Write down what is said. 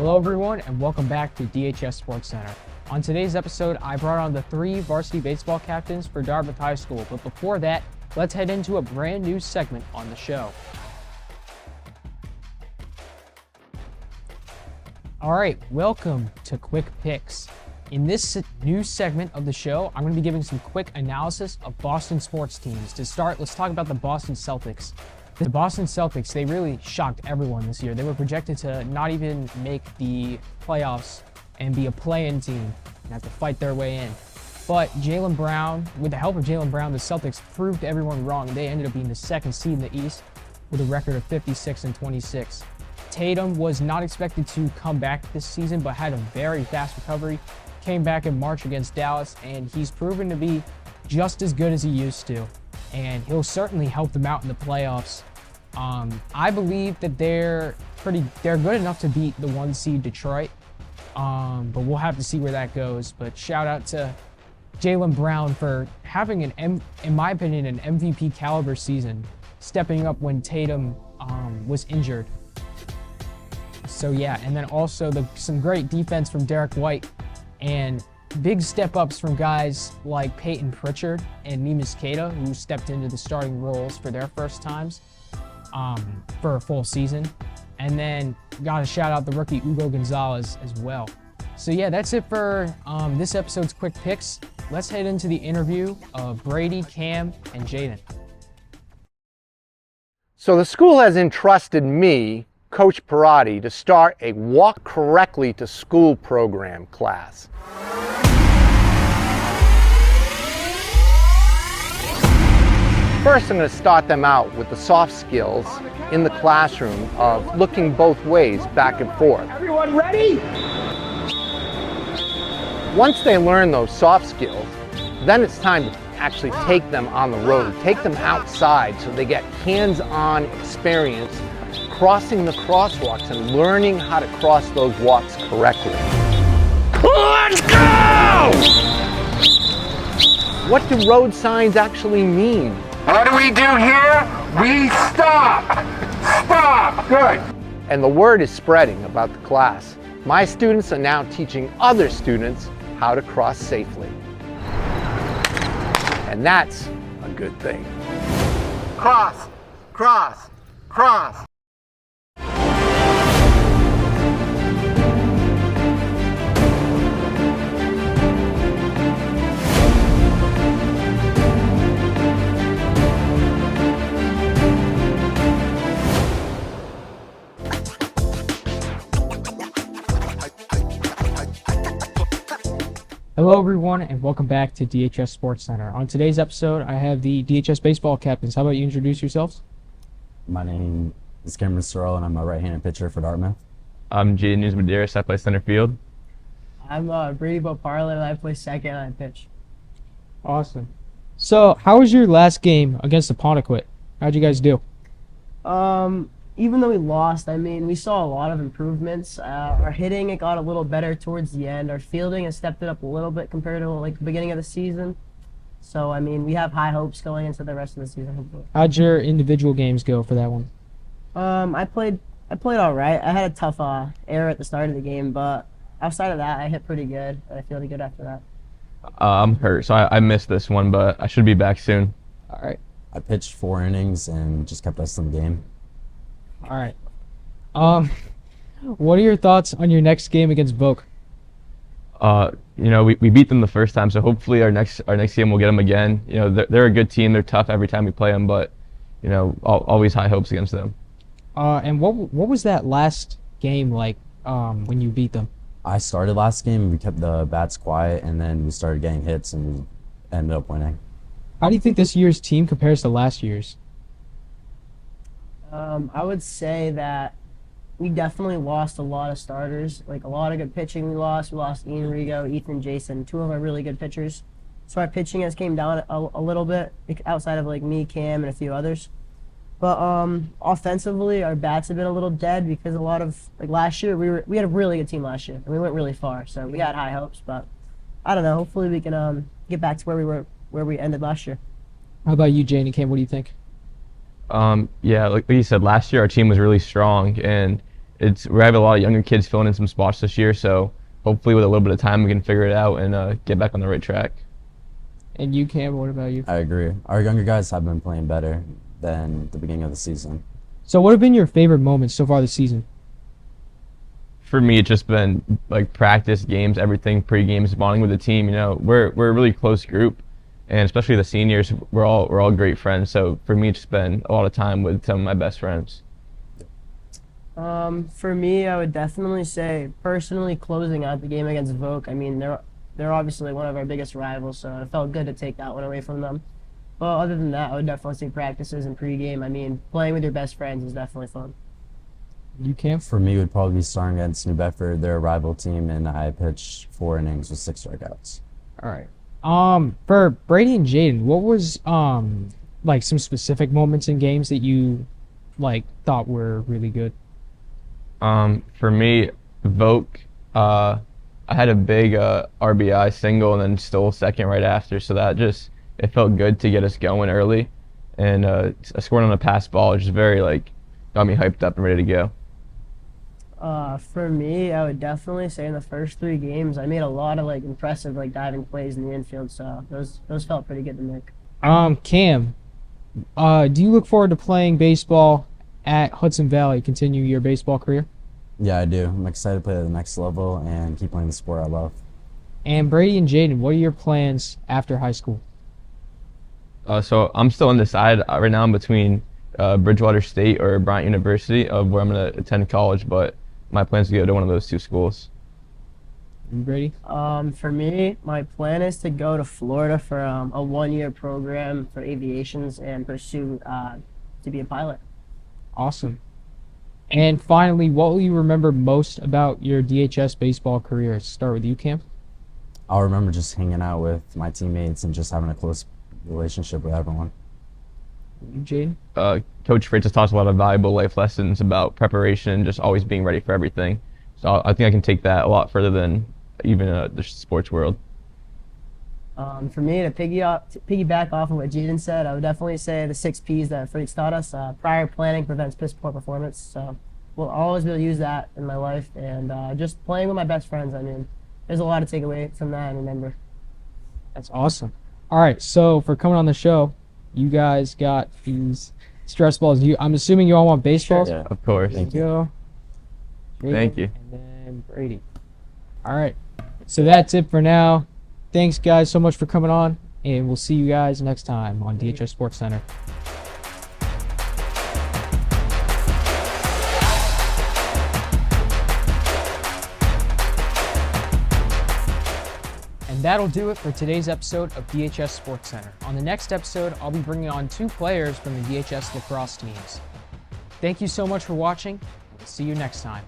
Hello everyone and welcome back to DHS Sportscenter. On today's episode, I brought on the 3 varsity baseball captains for Dartmouth High School, but before that, let's head into a brand new segment on the show. Alright, welcome to Quick Picks. In this new segment of the show, I'm going to be giving some quick analysis of Boston sports teams. To start, let's talk about the Boston Celtics. The Boston Celtics, they really shocked everyone this year. They were projected to not even make the playoffs and be a play-in team and have to fight their way in. But Jaylen Brown, with the help of Jaylen Brown, the Celtics proved everyone wrong. They ended up being the second seed in the East with a record of 56-26. Tatum was not expected to come back this season, but had a very fast recovery. Came back in March against Dallas, and he's proven to be just as good as he used to. And he'll certainly help them out in the playoffs. I believe that they're good enough to beat the 1 seed Detroit, but we'll have to see where that goes. But shout out to Jaylen Brown for having in my opinion, an MVP caliber season, stepping up when Tatum was injured. So yeah, and then also some great defense from Derek White and big step-ups from guys like Peyton Pritchard and Neemias Queta, who stepped into the starting roles for their first times for a full season. And then got to shout out the rookie Hugo Gonzalez as well. So yeah, that's it for this episode's Quick Picks. Let's head into the interview of Brady, Cam, and Jaden. So the school has entrusted me, Coach Perotti, to start a Walk Correctly to School program class. First, I'm going to start them out with the soft skills in the classroom of looking both ways, back and forth. Everyone ready? Once they learn those soft skills, then it's time to actually take them on the road, take them outside so they get hands-on experience crossing the crosswalks and learning how to cross those walks correctly. Let's go! What do road signs actually mean? What do we do here? We stop! Stop! Good. And the word is spreading about the class. My students are now teaching other students how to cross safely. And that's a good thing. Cross, cross, cross. Hello everyone and welcome back to DHS Sports Center. On today's episode, I have the DHS baseball captains. How about you introduce yourselves? My name is Cameron Sorrell and I'm a right-handed pitcher for Dartmouth. I'm Jaden Medeiros. I play center field. I'm Brady Boparla and I play second and I pitch. Awesome. So, how was your last game against the Pontequit? How'd you guys do? Even though we lost, I mean, we saw a lot of improvements. Our hitting, it got a little better towards the end. Our fielding has stepped it up a little bit compared to like the beginning of the season. So, I mean, we have high hopes going into the rest of the season, hopefully. How'd your individual games go for that one? I played all right. I had a tough error at the start of the game, but outside of that, I hit pretty good. I feel good after that. I'm hurt, so I missed this one, but I should be back soon. All right. I pitched 4 innings and just kept us in the game. All right. What are your thoughts on your next game against Vogue? We beat them the first time, so hopefully our next game we'll get them again. You know, they're a good team. They're tough every time we play them, but always high hopes against them. And what was that last game like when you beat them? I started last game, we kept the bats quiet, and then we started getting hits and we ended up winning. How do you think this year's team compares to last year's? I would say that we definitely lost a lot of starters, like a lot of good pitching we lost. We lost Ian Rigo, Ethan Jason, 2 of our really good pitchers. So our pitching has came down a little bit outside of like me, Cam, and a few others. But offensively, our bats have been a little dead because a lot of like last year we had a really good team last year and we went really far. So we had high hopes, but I don't know. Hopefully we can get back to where we ended last year. How about you, Jane and Cam? What do you think? Yeah, like you said, last year our team was really strong, and we have a lot of younger kids filling in some spots this year, so hopefully with a little bit of time we can figure it out and get back on the right track. And you, Cam, what about you? I agree. Our younger guys have been playing better than the beginning of the season. So what have been your favorite moments so far this season? For me, it's just been like practice, games, everything, pre-games, bonding with the team. We're a really close group, and especially the seniors, we're all great friends. So for me, it's just been a lot of time with some of my best friends. For me, I would definitely say personally closing out the game against Vogue. I mean, they're obviously one of our biggest rivals, so it felt good to take that one away from them. But other than that, I would definitely say practices and pregame. I mean, playing with your best friends is definitely fun. You, Cam? For me, it would probably be starting against New Bedford. They're a rival team, and I pitched 4 innings with 6 strikeouts. All right. For Brady and Jaden, what was like some specific moments in games that you thought were really good? For me, Vogue, I had a big RBI single and then stole second right after, so it felt good to get us going early, and I scored on a pass ball, which is very got me hyped up and ready to go. For me, I would definitely say in the first 3 games, I made a lot of impressive diving plays in the infield, so those felt pretty good to make. Cam, do you look forward to playing baseball at Hudson Valley, continue your baseball career? Yeah, I do. I'm excited to play at the next level and keep playing the sport I love. And Brady and Jaden, what are your plans after high school? So I'm still undecided. Right now I'm between Bridgewater State or Bryant University of where I'm going to attend college, but my plan is to go to one of those 2 schools. You, Brady? For me, my plan is to go to Florida for a 1-year program for aviations and pursue to be a pilot. Awesome. And finally, what will you remember most about your DHS baseball career? Let's start with you, Cam. I'll remember just hanging out with my teammates and just having a close relationship with everyone. You, Jaden? Coach Fritz has taught us a lot of valuable life lessons about preparation, just always being ready for everything. So I think I can take that a lot further than even the sports world. For me, to piggyback off of what Jaden said, I would definitely say the 6 Ps that Fritz taught us. Prior planning prevents piss poor performance. So we'll always be able to use that in my life. And just playing with my best friends, I mean, there's a lot to take away from that and remember. That's awesome. All right, so for coming on the show, you guys got these stress balls. I'm assuming you all want baseballs? Yeah. Of course. Thank you. Go. Thank you. And then Brady. All right, so that's it for now. Thanks, guys, so much for coming on, and we'll see you guys next time on DHS Sports Center. And that'll do it for today's episode of DHS Sports Center. On the next episode, I'll be bringing on 2 players from the DHS lacrosse teams. Thank you so much for watching, and we'll see you next time.